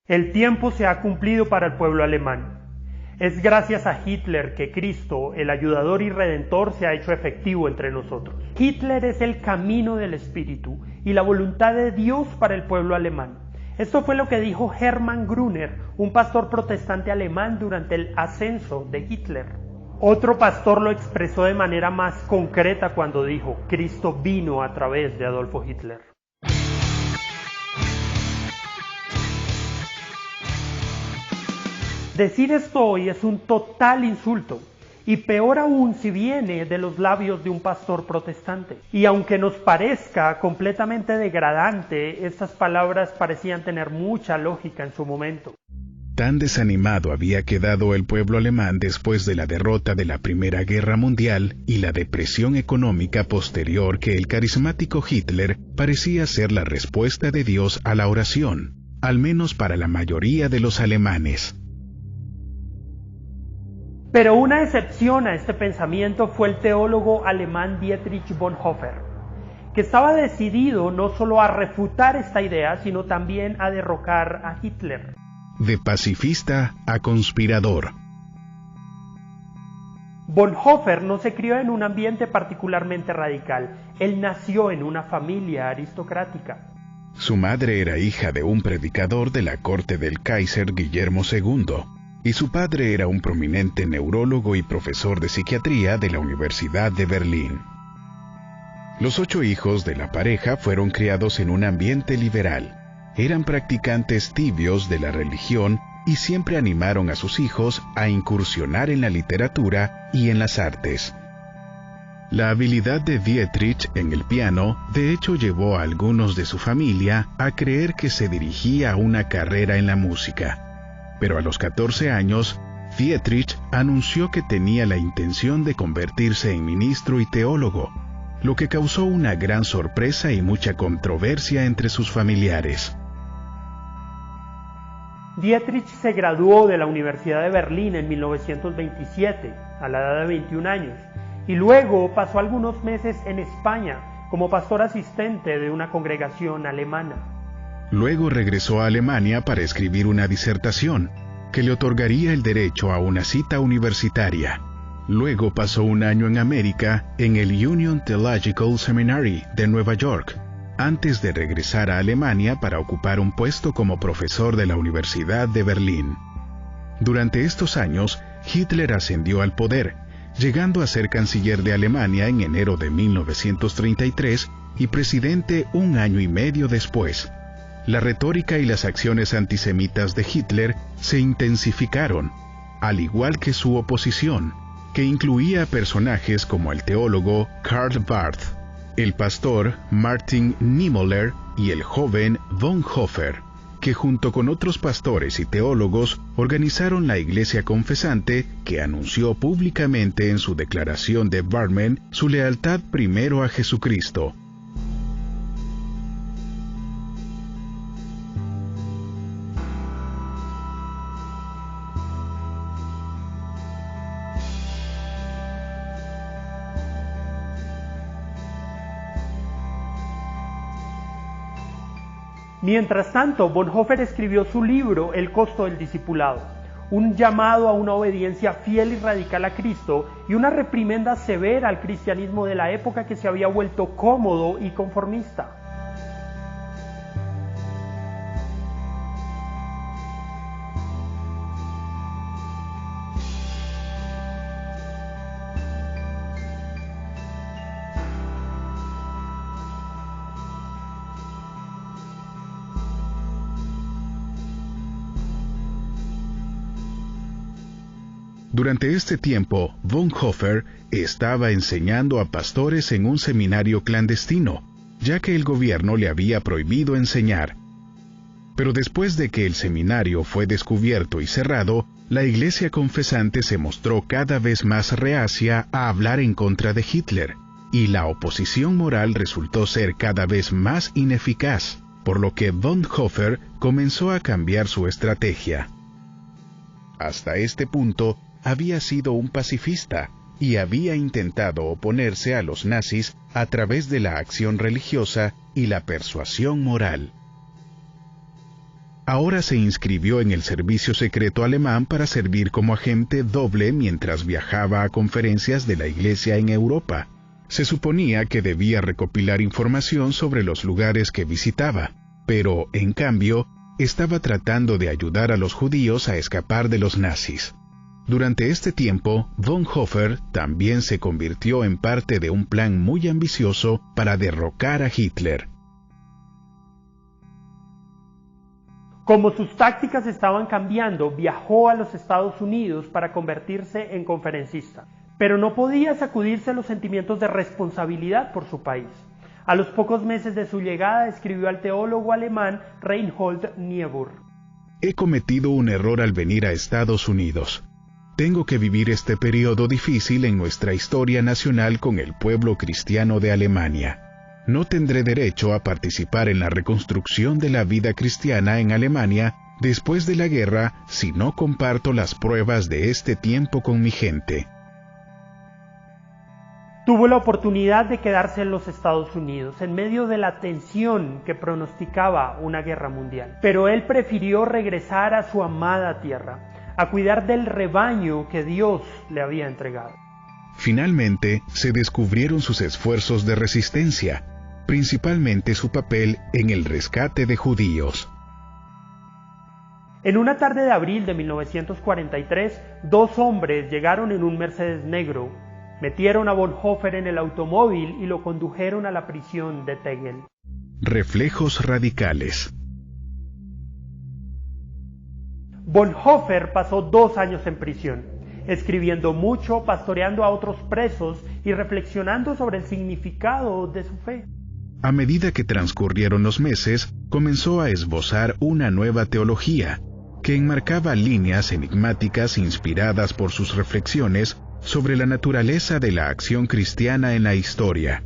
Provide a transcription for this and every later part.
El tiempo se ha cumplido para el pueblo alemán. Es gracias a Hitler que Cristo, el ayudador y redentor, se ha hecho efectivo entre nosotros. Hitler es el camino del Espíritu y la voluntad de Dios para el pueblo alemán. Esto fue lo que dijo Hermann Gruner, un pastor protestante alemán durante el ascenso de Hitler. Otro pastor lo expresó de manera más concreta cuando dijo: Cristo vino a través de Adolfo Hitler. Decir esto hoy es un total insulto, y peor aún si viene de los labios de un pastor protestante. Y aunque nos parezca completamente degradante, estas palabras parecían tener mucha lógica en su momento. Tan desanimado había quedado el pueblo alemán después de la derrota de la Primera Guerra Mundial y la depresión económica posterior que el carismático Hitler parecía ser la respuesta de Dios a la oración, al menos para la mayoría de los alemanes. Pero una excepción a este pensamiento fue el teólogo alemán Dietrich Bonhoeffer, que estaba decidido no solo a refutar esta idea, sino también a derrocar a Hitler. De pacifista a conspirador. Bonhoeffer no se crió en un ambiente particularmente radical. Él nació en una familia aristocrática. Su madre era hija de un predicador de la corte del Kaiser Guillermo II, y su padre era un prominente neurólogo y profesor de psiquiatría de la Universidad de Berlín. Los 8 hijos de la pareja fueron criados en un ambiente liberal. Eran practicantes tibios de la religión y siempre animaron a sus hijos a incursionar en la literatura y en las artes. La habilidad de Dietrich en el piano, de hecho, llevó a algunos de su familia a creer que se dirigía a una carrera en la música. Pero a los 14 años, Dietrich anunció que tenía la intención de convertirse en ministro y teólogo, lo que causó una gran sorpresa y mucha controversia entre sus familiares. Dietrich se graduó de la Universidad de Berlín en 1927, a la edad de 21 años, y luego pasó algunos meses en España como pastor asistente de una congregación alemana. Luego regresó a Alemania para escribir una disertación que le otorgaría el derecho a una cita universitaria. Luego pasó un año en América en el Union Theological Seminary de Nueva York, antes de regresar a Alemania para ocupar un puesto como profesor de la Universidad de Berlín. Durante estos años, Hitler ascendió al poder, llegando a ser canciller de Alemania en enero de 1933 y presidente un año y medio después. La retórica y las acciones antisemitas de Hitler se intensificaron, al igual que su oposición, que incluía personajes como el teólogo Karl Barth, el pastor Martin Niemöller y el joven Bonhoeffer, que junto con otros pastores y teólogos organizaron la Iglesia Confesante, que anunció públicamente en su declaración de Barmen su lealtad primero a Jesucristo. Mientras tanto, Bonhoeffer escribió su libro El costo del discipulado, un llamado a una obediencia fiel y radical a Cristo y una reprimenda severa al cristianismo de la época que se había vuelto cómodo y conformista. Durante este tiempo, Bonhoeffer estaba enseñando a pastores en un seminario clandestino, ya que el gobierno le había prohibido enseñar. Pero después de que el seminario fue descubierto y cerrado, la Iglesia Confesante se mostró cada vez más reacia a hablar en contra de Hitler, y la oposición moral resultó ser cada vez más ineficaz, por lo que Bonhoeffer comenzó a cambiar su estrategia. Hasta este punto, había sido un pacifista y había intentado oponerse a los nazis a través de la acción religiosa y la persuasión moral. Ahora se inscribió en el servicio secreto alemán para servir como agente doble mientras viajaba a conferencias de la Iglesia en Europa. Se suponía que debía recopilar información sobre los lugares que visitaba, pero, en cambio, estaba tratando de ayudar a los judíos a escapar de los nazis. Durante este tiempo, Bonhoeffer también se convirtió en parte de un plan muy ambicioso para derrocar a Hitler. Como sus tácticas estaban cambiando, viajó a los Estados Unidos para convertirse en conferencista, pero no podía sacudirse los sentimientos de responsabilidad por su país. A los pocos meses de su llegada escribió al teólogo alemán Reinhold Niebuhr: He cometido un error al venir a Estados Unidos. Tengo que vivir este periodo difícil en nuestra historia nacional con el pueblo cristiano de Alemania. No tendré derecho a participar en la reconstrucción de la vida cristiana en Alemania después de la guerra si no comparto las pruebas de este tiempo con mi gente. Tuvo la oportunidad de quedarse en los Estados Unidos en medio de la tensión que pronosticaba una guerra mundial, pero él prefirió regresar a su amada tierra, a cuidar del rebaño que Dios le había entregado. Finalmente, se descubrieron sus esfuerzos de resistencia, principalmente su papel en el rescate de judíos. En una tarde de abril de 1943, 2 hombres llegaron en un Mercedes negro, metieron a Bonhoeffer en el automóvil y lo condujeron a la prisión de Tegel. Reflejos radicales. Bonhoeffer pasó 2 años en prisión, escribiendo mucho, pastoreando a otros presos y reflexionando sobre el significado de su fe. A medida que transcurrieron los meses, comenzó a esbozar una nueva teología, que enmarcaba líneas enigmáticas inspiradas por sus reflexiones sobre la naturaleza de la acción cristiana en la historia.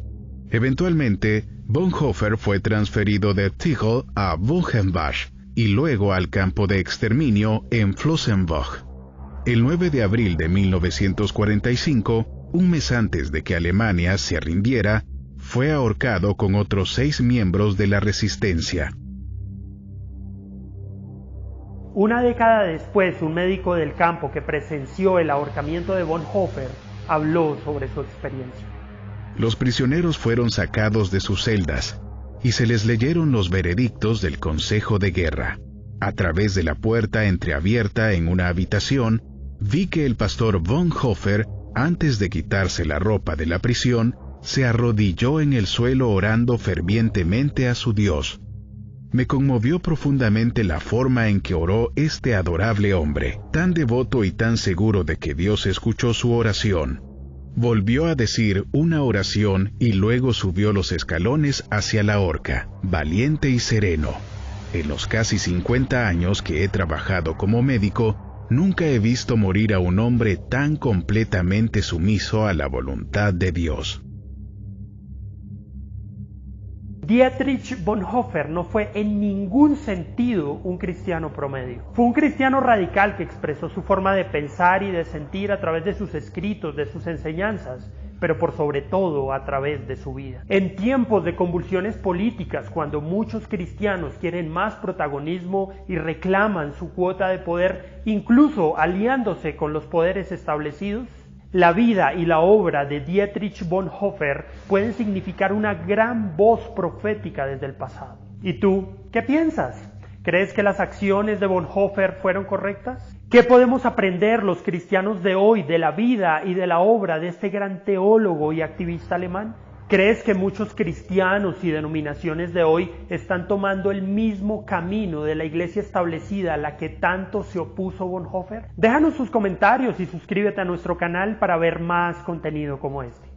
Eventualmente, Bonhoeffer fue transferido de Tegel a Buchenwald y luego al campo de exterminio en Flossenbürg. El 9 de abril de 1945, un mes antes de que Alemania se rindiera, fue ahorcado con otros 6 miembros de la resistencia. Una década después, un médico del campo que presenció el ahorcamiento de Bonhoeffer habló sobre su experiencia. Los prisioneros fueron sacados de sus celdas y se les leyeron los veredictos del Consejo de Guerra. A través de la puerta entreabierta en una habitación, vi que el pastor Bonhoeffer, antes de quitarse la ropa de la prisión, se arrodilló en el suelo orando fervientemente a su Dios. Me conmovió profundamente la forma en que oró este adorable hombre, tan devoto y tan seguro de que Dios escuchó su oración. Volvió a decir una oración y luego subió los escalones hacia la horca, valiente y sereno. En los casi 50 años que he trabajado como médico, nunca he visto morir a un hombre tan completamente sumiso a la voluntad de Dios. Dietrich Bonhoeffer no fue en ningún sentido un cristiano promedio. Fue un cristiano radical que expresó su forma de pensar y de sentir a través de sus escritos, de sus enseñanzas, pero por sobre todo a través de su vida. En tiempos de convulsiones políticas, cuando muchos cristianos quieren más protagonismo y reclaman su cuota de poder, incluso aliándose con los poderes establecidos, la vida y la obra de Dietrich Bonhoeffer pueden significar una gran voz profética desde el pasado. ¿Y tú, qué piensas? ¿Crees que las acciones de Bonhoeffer fueron correctas? ¿Qué podemos aprender los cristianos de hoy de la vida y de la obra de este gran teólogo y activista alemán? ¿Crees que muchos cristianos y denominaciones de hoy están tomando el mismo camino de la iglesia establecida a la que tanto se opuso Bonhoeffer? Déjanos sus comentarios y suscríbete a nuestro canal para ver más contenido como este.